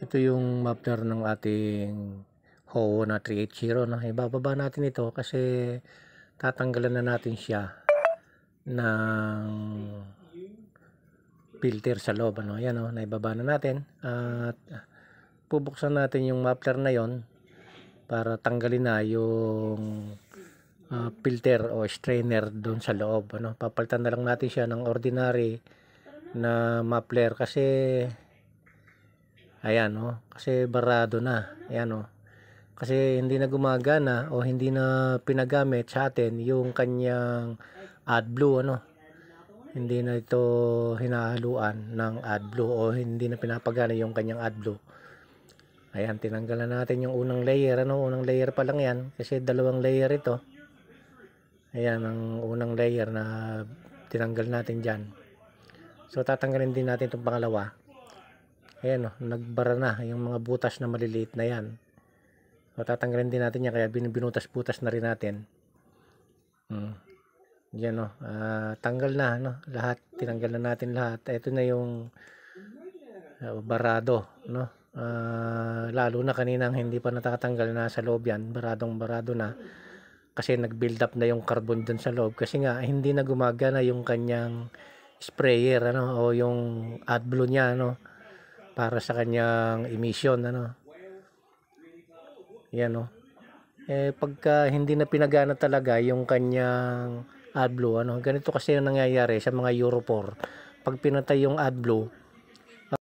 Ito yung muffler ng ating Howo na 380, no? Ibababa natin ito kasi tatanggalan na natin siya ng filter sa loob, ano? Ayan, oh, naibaba na natin at bubuksan natin yung muffler na yon para tanggalin na yung filter o strainer doon sa loob, ano? Papalitan na lang natin siya ng ordinary na muffler kasi ayan, oh, kasi barado na. Ayan, oh. Kasi hindi na gumagana o hindi na pinagamit sa atin yung kanyang AdBlue, ano. Hindi na ito hinahaluan ng AdBlue o hindi na pinapagana yung kanyang AdBlue. Ayan, tinanggalan natin yung unang layer, ano. Unang layer pa lang yan kasi dalawang layer ito. Ayan, ang unang layer na tinanggal natin dyan. So, tatanggalin din natin itong pangalawa. Ayan, oh, nagbara na yung mga butas na maliliit na yan. So, tatanggalin din natin yan kaya binutas-butas na rin natin. Yan, oh, tanggal na, no? Lahat, tinanggal na natin lahat. Ito na yung barado, no? Lalo na kaninang hindi pa natatanggal na sa loob yan, barado na. Kasi nag-build up na yung carbon dun sa loob. Kasi nga, hindi na gumagana yung kanyang sprayer, ano? O yung AdBlue niya, ano? Para sa kanyang emission, ano? Yan, oh. Pagka hindi na pinagana talaga yung kanyang AdBlue, ano, ganito kasi yung nangyayari sa mga Euro 4. Pag pinatay yung AdBlue,